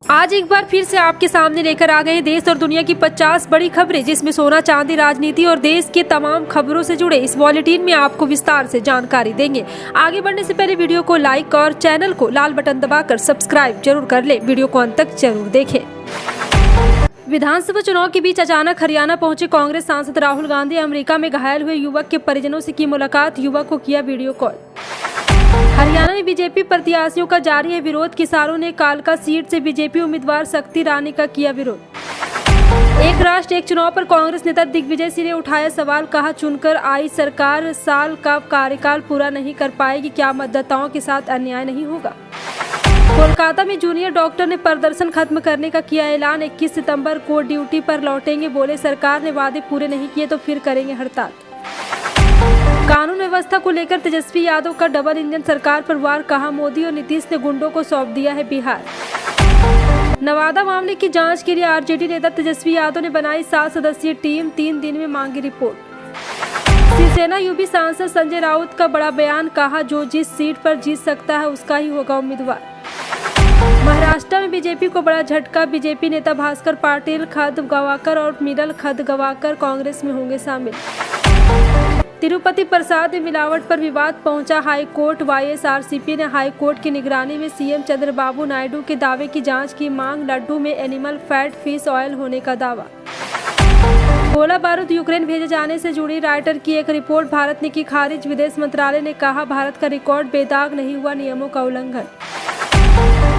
आज एक बार फिर से आपके सामने लेकर आ गए देश और दुनिया की 50 बड़ी खबरें, जिसमें सोना चांदी, राजनीति और देश के तमाम खबरों से जुड़े इस बुलेटिन में आपको विस्तार से जानकारी देंगे। आगे बढ़ने से पहले वीडियो को लाइक और चैनल को लाल बटन दबाकर सब्सक्राइब जरूर कर ले। वीडियो को अंत तक जरूर देखें। विधानसभा चुनाव के बीच अचानक हरियाणा पहुंचे कांग्रेस सांसद राहुल गांधी। अमेरिका में घायल हुए युवक के परिजनों से की मुलाकात, युवक को किया वीडियो कॉल। हरियाणा में बीजेपी प्रत्याशियों का जारी है विरोध, किसानों ने कालका सीट से बीजेपी उम्मीदवार शक्ति रानी का किया विरोध। एक राष्ट्र एक चुनाव पर कांग्रेस नेता दिग्विजय सिंह ने उठाया सवाल, कहा चुनकर आई सरकार साल का कार्यकाल पूरा नहीं कर पाएगी, क्या मतदाताओं के साथ अन्याय नहीं होगा। कोलकाता में जूनियर डॉक्टर ने प्रदर्शन खत्म करने का किया ऐलान, 21 सितंबर को ड्यूटी पर लौटेंगे, बोले सरकार ने वादे पूरे नहीं किए तो फिर करेंगे हड़ताल। कानून व्यवस्था को लेकर तेजस्वी यादव का डबल इंजन सरकार पर वार, कहा मोदी और नीतीश ने गुंडों को सौंप दिया है बिहार। नवादा मामले की जांच के लिए आरजेडी नेता तेजस्वी यादव ने बनाई 7 सदस्यीय टीम, 3 दिन में मांगी रिपोर्ट। शिवसेना यूपी सांसद संजय राउत का बड़ा बयान, कहा जो जिस सीट पर जीत सकता है उसका ही होगा उम्मीदवार। महाराष्ट्र में बीजेपी को बड़ा झटका, बीजेपी नेता भास्कर पाटिल खदगवाकर और मिनल खदगवाकर कांग्रेस में होंगे शामिल। तिरुपति प्रसाद में मिलावट पर विवाद पहुंचा हाईकोर्ट, वाईएसआरसीपी ने हाईकोर्ट की निगरानी में सीएम चंद्रबाबू नायडू के दावे की जांच की मांग, लड्डू में एनिमल फैट फिश ऑयल होने का दावा। गोला बारूद यूक्रेन भेजे जाने से जुड़ी राइटर की एक रिपोर्ट भारत ने की खारिज, विदेश मंत्रालय ने कहा भारत का रिकॉर्ड बेदाग, नहीं हुआ नियमों का उल्लंघन।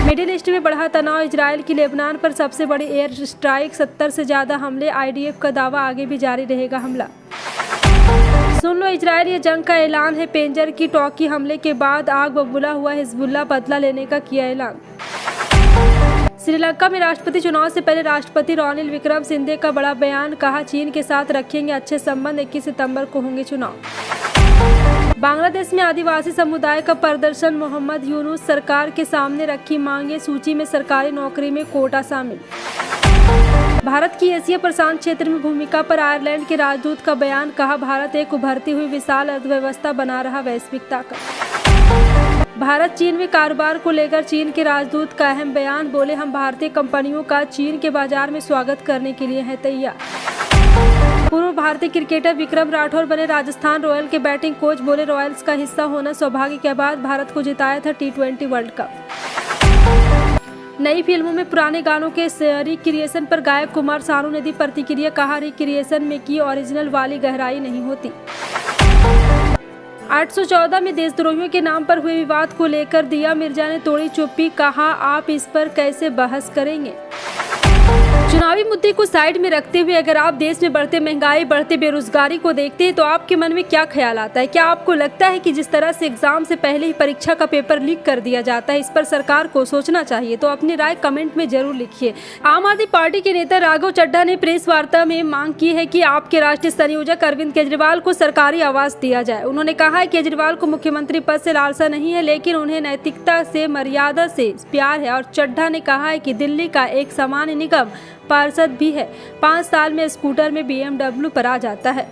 मिडिल ईस्ट में बढ़ा तनाव, इजरायल की लेबनान पर सबसे बड़ी एयर स्ट्राइक, 70 से ज्यादा हमले, आईडीएफ का दावा आगे भी जारी रहेगा हमला। सुन लो इजरायल, ये जंग का ऐलान है, पेंजर की टॉकी हमले के बाद आग बबूला हुआ हिजबुल्ला, बदला लेने का किया ऐलान। श्रीलंका में राष्ट्रपति चुनाव से पहले राष्ट्रपति रानिल विक्रमसिंघे का बड़ा बयान, कहा चीन के साथ रखेंगे अच्छे संबंध, 21 सितंबर को होंगे चुनाव। बांग्लादेश में आदिवासी समुदाय का प्रदर्शन, मोहम्मद यूनुस सरकार के सामने रखी मांगे, सूची में सरकारी नौकरी में कोटा शामिल। भारत की एशिया प्रशांत क्षेत्र में भूमिका पर आयरलैंड के राजदूत का बयान, कहा भारत एक उभरती हुई विशाल अर्थव्यवस्था बना रहा वैश्विक ताकत। भारत चीन में कारोबार को लेकर चीन के राजदूत का अहम बयान, बोले हम भारतीय कंपनियों का चीन के बाजार में स्वागत करने के लिए है तैयार। पूर्व भारतीय क्रिकेटर विक्रम राठौर बने राजस्थान रॉयल के बैटिंग कोच, बोले रॉयल्स का हिस्सा होना सौभाग्य के बाद भारत को जिताया था T20 वर्ल्ड कप। नई फिल्मों में पुराने गानों के रिक्रिएशन पर गायक कुमार सानू ने दी प्रतिक्रिया, कहा रिक्रिएशन में की ओरिजिनल वाली गहराई नहीं होती। 814 में देशद्रोहियों के नाम पर हुए विवाद को लेकर दिया मिर्जा ने तोड़ी चुप्पी, कहा आप इस पर कैसे बहस करेंगे। चुनावी मुद्दे को साइड में रखते हुए अगर आप देश में बढ़ते महंगाई, बढ़ते बेरोजगारी को देखते हैं तो आपके मन में क्या ख्याल आता है? क्या आपको लगता है कि जिस तरह से एग्जाम से पहले ही परीक्षा का पेपर लीक कर दिया जाता है, इस पर सरकार को सोचना चाहिए? तो अपनी राय कमेंट में जरूर लिखिए। आम आदमी पार्टी के नेता राघव चड्ढा ने प्रेस वार्ता में मांग की है कि आपके राष्ट्रीय संयोजक अरविंद केजरीवाल को सरकारी आवास दिया जाए। उन्होंने कहा है केजरीवाल को मुख्यमंत्री पद से लालसा नहीं है, लेकिन उन्हें नैतिकता से, मर्यादा से प्यार है। और चड्ढा ने कहा है कि दिल्ली का एक सामान्य निगम पार्षद भी है, 5 साल में स्कूटर में BMW पर आ जाता है।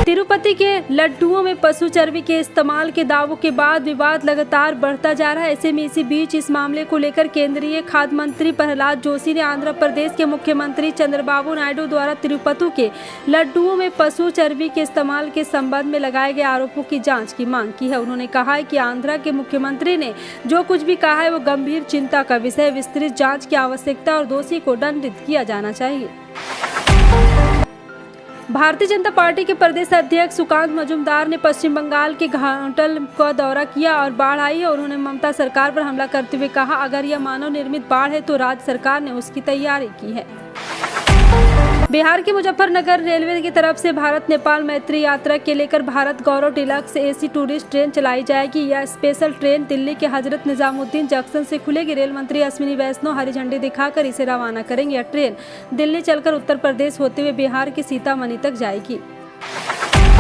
तिरुपति के लड्डुओं में पशु चर्बी के इस्तेमाल के दावों के बाद विवाद लगातार बढ़ता जा रहा है। ऐसे में इसी बीच इस मामले को लेकर केंद्रीय खाद्य मंत्री प्रहलाद जोशी ने आंध्र प्रदेश के मुख्यमंत्री चंद्रबाबू नायडू द्वारा तिरुपति के लड्डुओं में पशु चर्बी के इस्तेमाल के संबंध में लगाए गए आरोपों की जांच की मांग की है। उन्होंने कहा है कि आंध्र के मुख्यमंत्री ने जो कुछ भी कहा है वो गंभीर चिंता का विषय है, विस्तृत जाँच की आवश्यकता और दोषी को दंडित किया जाना चाहिए। भारतीय जनता पार्टी के प्रदेश अध्यक्ष सुकांत मजूमदार ने पश्चिम बंगाल के घाटल का दौरा किया और बाढ़ आई है। उन्होंने ममता सरकार पर हमला करते हुए कहा अगर यह मानव निर्मित बाढ़ है तो राज्य सरकार ने उसकी तैयारी की है। बिहार के मुजफ्फरनगर रेलवे की तरफ से भारत नेपाल मैत्री यात्रा के लेकर भारत गौरव डिलक्स AC टूरिस्ट ट्रेन चलाई जाएगी। यह स्पेशल ट्रेन दिल्ली के हजरत निजामुद्दीन जंक्शन से खुलेगी। रेल मंत्री अश्विनी वैष्णव हरी झंडी दिखाकर इसे रवाना करेंगे। यह ट्रेन दिल्ली चलकर उत्तर प्रदेश होते हुए बिहार के सीतामढ़ी तक जाएगी।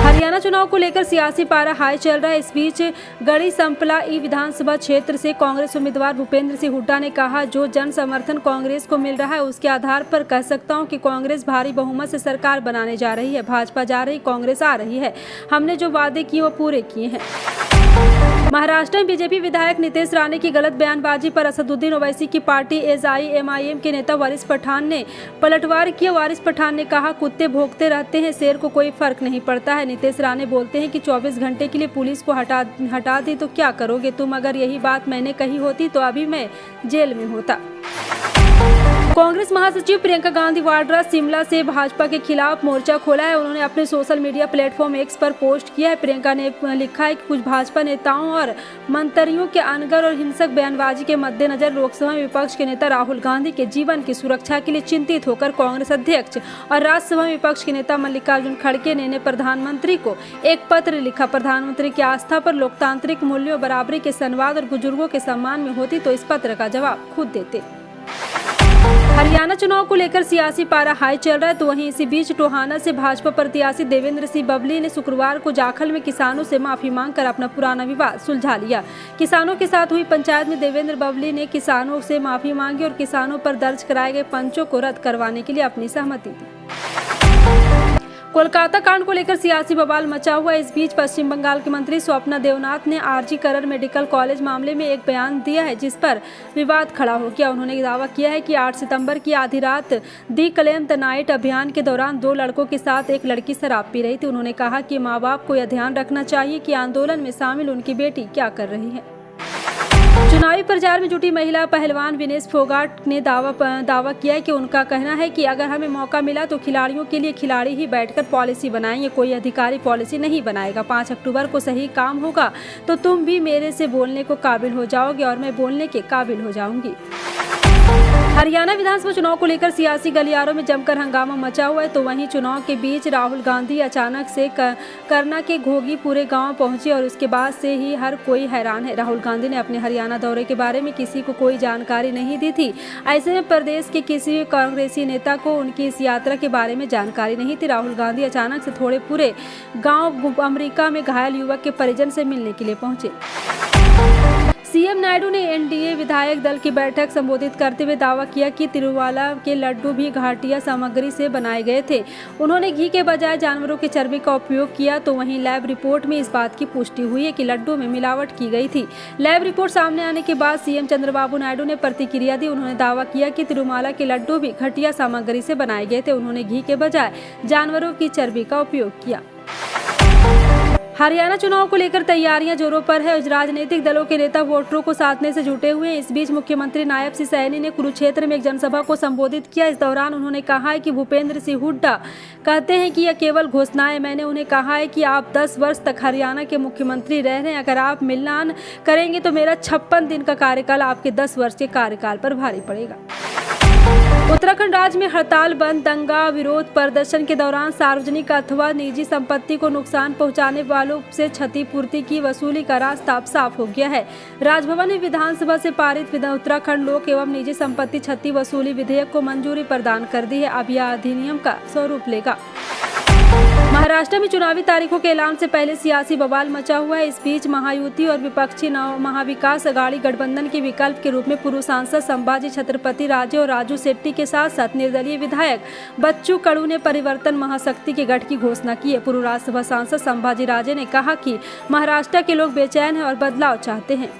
हरियाणा चुनाव को लेकर सियासी पारा हाई चल रहा है। इस बीच गढ़ी संपला विधानसभा क्षेत्र से कांग्रेस उम्मीदवार भूपेंद्र सिंह हुड्डा ने कहा जो जन समर्थन कांग्रेस को मिल रहा है उसके आधार पर कह सकता हूं कि कांग्रेस भारी बहुमत से सरकार बनाने जा रही है। भाजपा जा रही, कांग्रेस आ रही है। हमने जो वादे किए वो पूरे किए हैं। महाराष्ट्र में बीजेपी विधायक नितेश राणे की गलत बयानबाजी पर असदुद्दीन ओवैसी की पार्टी एआईएमआईएम के नेता वारिस पठान ने पलटवार किया। वारिस पठान ने कहा, कुत्ते भौंकते रहते हैं, शेर को कोई फर्क नहीं पड़ता है। नितेश राणे बोलते हैं कि 24 घंटे के लिए पुलिस को हटा दी तो क्या करोगे तुम? अगर यही बात मैंने कही होती तो अभी मैं जेल में होता। कांग्रेस महासचिव प्रियंका गांधी वाड्रा शिमला से भाजपा के खिलाफ मोर्चा खोला है। उन्होंने अपने सोशल मीडिया प्लेटफॉर्म एक्स पर पोस्ट किया है। प्रियंका ने लिखा है कि कुछ भाजपा नेताओं और मंत्रियों के अनगर और हिंसक बयानबाजी के मद्देनजर लोकसभा में विपक्ष के नेता राहुल गांधी के जीवन की सुरक्षा के लिए चिंतित होकर कांग्रेस अध्यक्ष और राज्यसभा में विपक्ष के नेता मल्लिकार्जुन खड़गे ने प्रधानमंत्री को एक पत्र लिखा। प्रधानमंत्री की आस्था पर, लोकतांत्रिक मूल्यों, बराबरी के संवाद और बुजुर्गों के सम्मान में होती तो इस पत्र का जवाब खुद देते। हरियाणा चुनाव को लेकर सियासी पारा हाई चल रहा है, तो वहीं इसी बीच टोहाना से भाजपा प्रत्याशी देवेंद्र सिंह बबली ने शुक्रवार को जाखल में किसानों से माफी मांगकर अपना पुराना विवाद सुलझा लिया। किसानों के साथ हुई पंचायत में देवेंद्र बबली ने किसानों से माफी मांगी और किसानों पर दर्ज कराए गए पंचों को रद्द करवाने के लिए अपनी सहमति दी। कोलकाता कांड को लेकर सियासी बवाल मचा हुआ। इस बीच पश्चिम बंगाल की मंत्री स्वप्ना देवनाथ ने आरजी कर मेडिकल कॉलेज मामले में एक बयान दिया है, जिस पर विवाद खड़ा हो गया। उन्होंने दावा किया है कि 8 सितंबर की आधी रात दी क्लेम द नाइट अभियान के दौरान 2 लड़कों के साथ एक लड़की शराब पी रही थी। उन्होंने कहा कि माँ बाप को यह ध्यान रखना चाहिए कि आंदोलन में शामिल उनकी बेटी क्या कर रही है। चुनावी प्रचार में जुटी महिला पहलवान विनेश फोगाट ने दावा किया है कि उनका कहना है कि अगर हमें मौका मिला तो खिलाड़ियों के लिए खिलाड़ी ही बैठकर पॉलिसी बनाएंगे, कोई अधिकारी पॉलिसी नहीं बनाएगा। 5 अक्टूबर को सही काम होगा तो तुम भी मेरे से बोलने को काबिल हो जाओगे और मैं बोलने के काबिल हो जाऊंगी। हरियाणा विधानसभा चुनाव को लेकर सियासी गलियारों में जमकर हंगामा मचा हुआ है, तो वहीं चुनाव के बीच राहुल गांधी अचानक से करना के घोगी पूरे गांव पहुंचे और उसके बाद से ही हर कोई हैरान है। राहुल गांधी ने अपने हरियाणा दौरे के बारे में किसी को कोई जानकारी नहीं दी थी। ऐसे में प्रदेश के किसी कांग्रेसी नेता को उनकी इस यात्रा के बारे में जानकारी नहीं थी। राहुल गांधी अचानक से थोड़े पूरे गाँव अमेरिका में घायल युवक के परिजन से मिलने के लिए पहुंचे। सीएम नायडू ने एनडीए विधायक दल की बैठक संबोधित करते हुए दावा किया कि तिरुवाला के लड्डू भी घाटिया सामग्री से बनाए गए थे। उन्होंने घी के बजाय जानवरों के चर्बी का उपयोग किया, तो वहीं लैब रिपोर्ट में इस बात की पुष्टि हुई है कि लड्डू में मिलावट की गई थी। लैब रिपोर्ट सामने आने के बाद सीएम चंद्रबाबू नायडू ने प्रतिक्रिया दी। उन्होंने दावा किया कि तिरुमाला के लड्डू भी घटिया सामग्री से बनाए गए थे। उन्होंने घी के बजाय जानवरों की चर्बी का उपयोग किया। हरियाणा चुनाव को लेकर तैयारियां जोरों पर है। राजनीतिक दलों के नेता वोटरों को साधने से जुटे हुए हैं। इस बीच मुख्यमंत्री नायब सिंह सैनी ने कुरुक्षेत्र में एक जनसभा को संबोधित किया। इस दौरान उन्होंने कहा है कि भूपेंद्र सिंह हुड्डा कहते हैं कि यह केवल घोषणाएं। मैंने उन्हें कहा है कि आप 10 वर्ष तक हरियाणा के मुख्यमंत्री रह रहे हैं, अगर आप मिलान करेंगे तो मेरा 56 दिन का कार्यकाल आपके 10 वर्ष के कार्यकाल पर भारी पड़ेगा। उत्तराखंड राज्य में हड़ताल, बंद, दंगा, विरोध प्रदर्शन के दौरान सार्वजनिक अथवा निजी संपत्ति को नुकसान पहुंचाने वालों से क्षतिपूर्ति की वसूली का रास्ता अब साफ हो गया है। राजभवन ने विधानसभा से पारित उत्तराखंड लोक एवं निजी संपत्ति क्षति वसूली विधेयक को मंजूरी प्रदान कर दी है। अब यह अधिनियम का स्वरूप लेगा। महाराष्ट्र में चुनावी तारीखों के ऐलान से पहले सियासी बवाल मचा हुआ है। इस बीच महायुति और विपक्षी महाविकास अघाड़ी गठबंधन के विकल्प के रूप में पूर्व सांसद संभाजी छत्रपति राजे और राजू शेट्टी के साथ साथ निर्दलीय विधायक बच्चू कडू ने परिवर्तन महाशक्ति के गठ की घोषणा की है। पूर्व राज्यसभा सांसद संभाजी राजे ने कहा कि महाराष्ट्र के लोग बेचैन हैं और बदलाव चाहते हैं।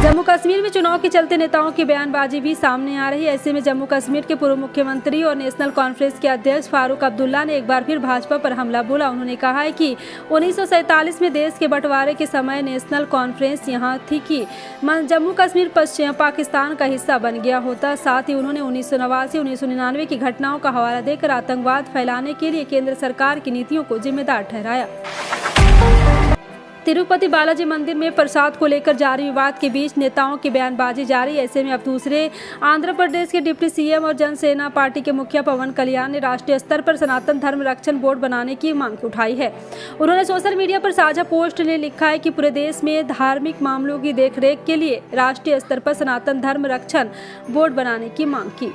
जम्मू कश्मीर में चुनाव के चलते नेताओं की बयानबाजी भी सामने आ रही है। ऐसे में जम्मू कश्मीर के पूर्व मुख्यमंत्री और नेशनल कॉन्फ्रेंस के अध्यक्ष फारूक अब्दुल्ला ने एक बार फिर भाजपा पर हमला बोला। उन्होंने कहा है कि 1947 में देश के बंटवारे के समय नेशनल कॉन्फ्रेंस यहाँ थी कि जम्मू कश्मीर पश्चिम पाकिस्तान का हिस्सा बन गया होता। साथ ही उन्होंने 1989-1999 की घटनाओं का हवाला देकर आतंकवाद फैलाने के लिए केंद्र सरकार की नीतियों को जिम्मेदार ठहराया। तिरुपति बालाजी मंदिर में प्रसाद को लेकर जारी विवाद के बीच नेताओं की बयानबाजी जारी। ऐसे में अब दूसरे आंध्र प्रदेश के डिप्टी सीएम और जनसेना पार्टी के मुखिया पवन कल्याण ने राष्ट्रीय स्तर पर सनातन धर्म रक्षण बोर्ड बनाने की मांग उठाई है। उन्होंने सोशल मीडिया पर साझा पोस्ट में लिखा है कि पूरे देश में धार्मिक मामलों की देखरेख के लिए राष्ट्रीय स्तर पर सनातन धर्म रक्षण बोर्ड बनाने की मांग की।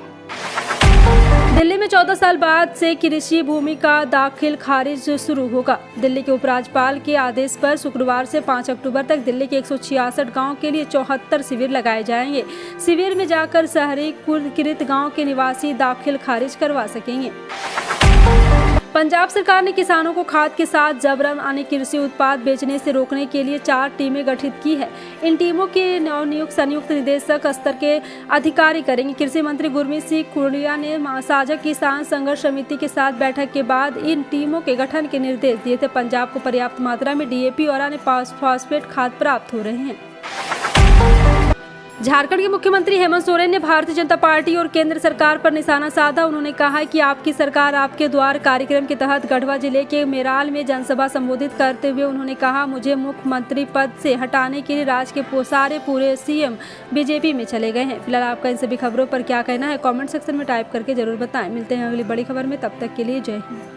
दिल्ली में 14 साल बाद से कृषि भूमि का दाखिल खारिज शुरू होगा। दिल्ली के उपराज्यपाल के आदेश पर शुक्रवार से 5 अक्टूबर तक दिल्ली के 166 गांव के लिए 74 शिविर लगाए जाएंगे। शिविर में जाकर शहरी कुलकृत गांव के निवासी दाखिल खारिज करवा सकेंगे। पंजाब सरकार ने किसानों को खाद के साथ जबरन अन्य कृषि उत्पाद बेचने से रोकने के लिए 4 टीमें गठित की है। इन टीमों के नवनियुक्त संयुक्त निदेशक स्तर के अधिकारी करेंगे। कृषि मंत्री गुरमीत सिंह कुड़िया ने साझा किसान संघर्ष समिति के साथ बैठक के बाद इन टीमों के गठन के निर्देश दिए थे। पंजाब को पर्याप्त मात्रा में डीएपी और अन्य फॉस्फेट खाद प्राप्त हो रहे हैं। झारखंड के मुख्यमंत्री हेमंत सोरेन ने भारतीय जनता पार्टी और केंद्र सरकार पर निशाना साधा। उन्होंने कहा है कि आपकी सरकार आपके द्वार कार्यक्रम के तहत गढ़वा जिले के मेराल में जनसभा संबोधित करते हुए उन्होंने कहा, मुझे मुख्यमंत्री पद से हटाने के लिए राज्य के पूरे सीएम बीजेपी में चले गए हैं। फिलहाल आपका इन सभी खबरों पर क्या कहना है, कमेंट सेक्शन में टाइप करके जरूर बताएं। मिलते हैं अगली बड़ी खबर में, तब तक के लिए जय हिंद।